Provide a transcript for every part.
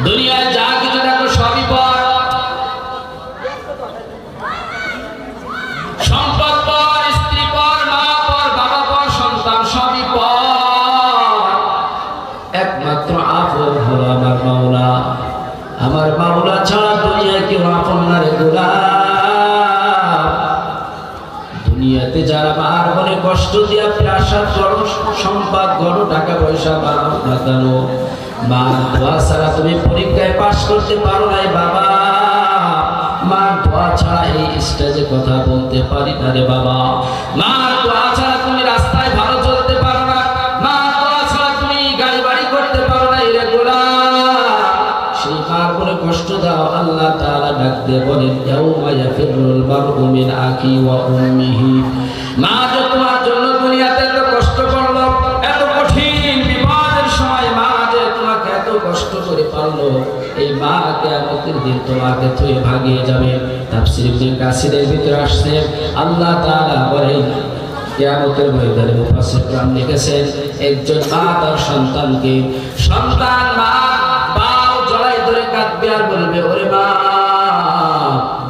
দুনিয়ায় যা কিছু দেখো সবই পর, সম্পদ পর, স্ত্রী পর, মা পর, বাবা পর, সন্তান সবই পর। একমাত্র আপন হলো আমার মাওলা। আমার মাওলা ছাড়া দুনিয়ায় কেউ আপন না রে গোলাম। দুনিয়াতে যারা মার মনে কষ্ট দিয়া প্রাসাদ করো, সম্পদ করো, টাকা পয়সা বানাও না কেন, মার দোয়া ছাড়া তুমি পরীক্ষায় পাশ করতে পারো নাই বাবা। মার দোয়া ছাড়া এই স্টেজে কথা বলতে পারি না রে বাবা। মার দোয়া ছাড়া তুমি রাস্তায় ভালো চলতে পারো না। মার দোয়া ছাড়া তুমি গাড়ি বাড়ি করতে পারো না রে গোলাম। সেই মার বলে কষ্ট দাও। আল্লাহ তাআলা ডাক দিয়ে বলেন, ইয়াউমা ইয়াফিরুল মারউ মিন আখি ওয়া উম্মিহি। মা যে তোমার জন্য দুনিয়াতে এত কষ্ট করলো, এত কঠিন বিপদের সময় মা যে তোমাকে এত কষ্ট করে পারলো, এই মা কিয়ামতের দিন তোমাকে থুয়ে ভাগিয়ে যাবে। তাফসীর ইবনে কাসিরের ভিতরে আসছে, আল্লাহ তাআলা বলেন কিয়ামতের ময়দানে মুফাসসির کرام লিখেছেন, একজন মা তার সন্তানকে, সন্তান মা বাও জড়াই ধরে কাঁদবে আর বলবে, ওরে মা,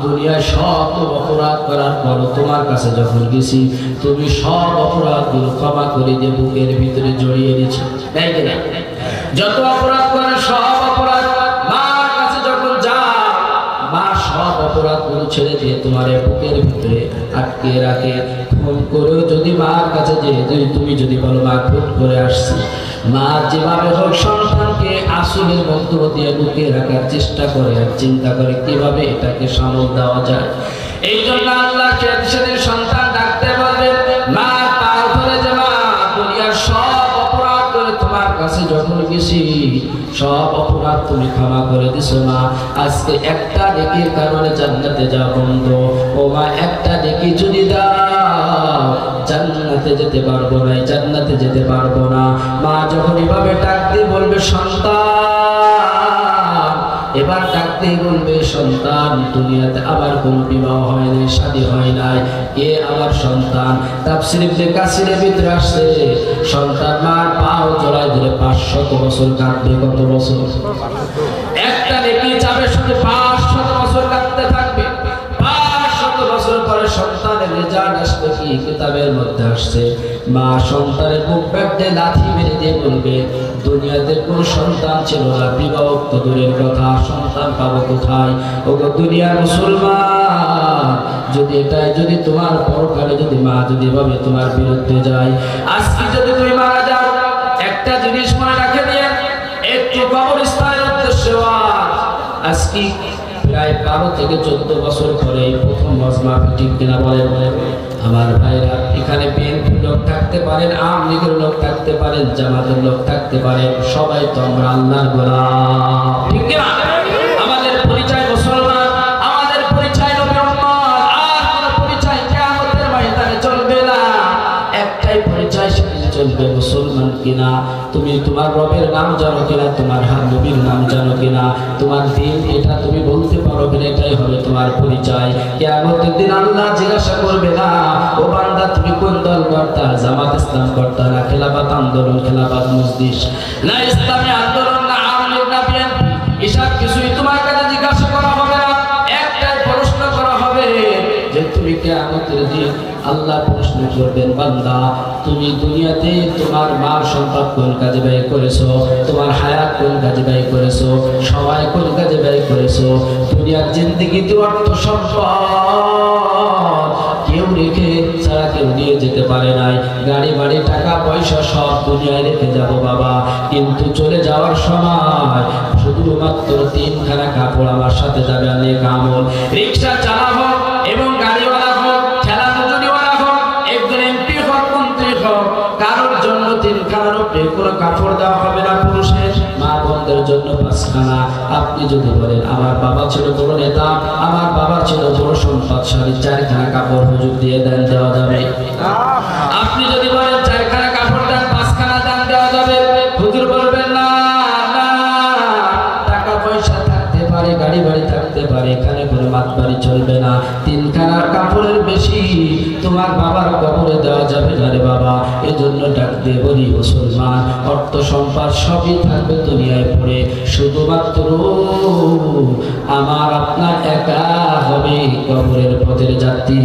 দুনিয়ায় সব অপরাধ করার পর তোমার কাছে যখন গেছি, তুমি সব অপরাধগুলো ক্ষমা করে দিয়ে বুকের ভিতরে জড়িয়ে দিচ্ছ। তাই কিনা? যত অপরাধ করে সব অপরাধ মার কাছে যখন যাও, মা সব অপরাধগুলো ছেড়ে দিয়ে তোমার বুকের ভিতরে আটকে রাখে। ফোন করেও যদি মার কাছে যে তুমি যদি বলো মা খুন করে আসছি, মা যেভাবে হোক সন্তানকে আসলের মন্ত্র দিয়ে লুকিয়ে রাখার চেষ্টা করে আর চিন্তা করে কিভাবে এটাকে সামল দেওয়া যায়। এই জন্য আল্লাহ সেদিন সন্তান ডাকতে বলবে, মা তার ধরে যে মা দুনিয়ার সব অপরাধ করে তোমার কাছে যখন গেছি, সব অপরাধ তুমি ক্ষমা করে দিছো মা। আজকে একটা নেকির কারণে জান্নাতে যাওয়া বন্ধ। ও মা, একটা নেকি যদি দাও জান্নাতে যেতে পারবো না, জান্নাতে যেতে পারবো না। মা যখন এভাবে ডাকতে বলবে সন্তান, এবার ডাকতেই বলবে সন্তান, দুনিয়াতে আবার কোনো বিবাহ হয় নাই, শাদী হয় নাই, এ আমার সন্তান। তাফসীর ইবনে কাসিরের ভিতরে আসছে, সন্তান মার পাও জড়ায় ধরে 500 বছর কাঁদবে। কত বছর? একটা নেকি যাবে শুধু 500 বছর কাঁদতে থাকবে। 500 বছর পরে সন্তানের রেজাল্ট আসবে কি কিতাবের মধ্যে আসছে, মা সন্তানের বুক পেটে লাথি মেরে দিয়ে বলবে, দুনিয়াতে কোন সন্তান ছিল না, বিবাহ তো দূরের কথা, সন্তান পাবো কোথায়? ওগো দুনিয়ার মুসলমান, যদি এটাই যদি তোমার পরকালে যদি মা যদি এভাবে তোমার বিরুদ্ধে যায়, আজকে যদি তুমি মারা যাও, একটা জিনিস মনে রাখে দিয়ে একটু কবরস্থানের উদ্দেশ্যে আজকে প্রায় 12 থেকে 14 বছর পরে প্রথম মজমা ঠিক কিনা বলেন? আমার ভাইরা, এখানে বিএনপির লোক থাকতে পারেন, আওয়ামী লীগের লোক থাকতে পারেন, জামাতের লোক থাকতে পারেন, সবাই তো আমরা আল্লাহর গোলাম, ঠিক কিনা? আমাদের পরিচয় মুসলমান, আমাদের পরিচয় নবী উম্মত, আর কোনো পরিচয় কিয়ামতের ময়দানে চলবে না। একটাই পরিচয় সেদিন চলবে, মুসলমান কিনা তুমি, তোমার রবের নাম জানো কিনা, তোমার নবীর নাম জানো কিনা, তোমার দিন এটা তুমি বলতে পারো কিনা, এটাই হবে তোমার পরিচয়। কিয়ামতের দিন আল্লাহ জিজ্ঞাসা করবে না, ও বান্দা তুমি কোন দল করতা, জামাত ইসলাম করতা না খেলাফত আন্দোলন, খেলাফত মজলিস, না ইসলামী আন্দোলন, না আওয়ামী লীগ, না বিএনপি, এসব কিছুই তোমার কাছে জিজ্ঞাসা করা হবে না। একটাই প্রশ্ন করা হবে যে তুমি কিয়ামতের দিন আল্লাহ প্রশ্ন করবেন, বান্দা তুমি দুনিয়াতে তোমার মাল সম্পদ কোন কাজে ব্যয় করেছো, তোমার হায়াত কোন কাজে ব্যয় করেছো, সময় কোন কাজে ব্যয় করেছো। দুনিয়ার জিন্দেগিতে অর্থ সম্পদ কেউ রেখে ছাড়া কেউ নিয়ে যেতে পারে নাই, গাড়ি বাড়ি টাকা পয়সা সব দুনিয়ায় রেখে যাব বাবা, কিন্তু চলে যাওয়ার সময় শুধুমাত্র 3খানা কাপড় আমার সাথে যাবে, অনেক আমল। রিক্সা চালা হোক এবং গাড়িওয়ালা হোক, ঠেলা মজুরিওয়ালা হোক, একজন এমপি হোক, মন্ত্রী হোক, কারোর জন্য 3খানার উপরে কোনো কাপড় দেওয়া হবে না পুরুষের, মা বোনদের জন্য 5খানা। আপনি যদি বলেন আমার বাবা ছিল বড় নেতা, আমার বাবা ছিল বড় সম্পদশালী, 4খানা কাপড় হুজুর দিয়ে দেন, দেওয়া যাবে? আপনি যদি বলেন 4খানা কাপড় দেন, 5খানা দান দেওয়া যাবে? হুজুর বলবেন না, না, টাকা পয়সা থাকতে পারে, গাড়ি বাড়ি থাকতে থাকতে পারে, এখানে কোনো মাতবাড়ি চলবে না। 3 খানা কাপড়ের বেশি তোমার বাবার কবরে দেওয়া যাবে না রে বাবা। এজন্য ডাক দিয়ে বলি মুসলমান, অর্থ সম্পদ সবই থাকবে দুনিয়ায় পড়ে, শুধুমাত্র আমার আপনার একা হবে কবরের পথের যাত্রী।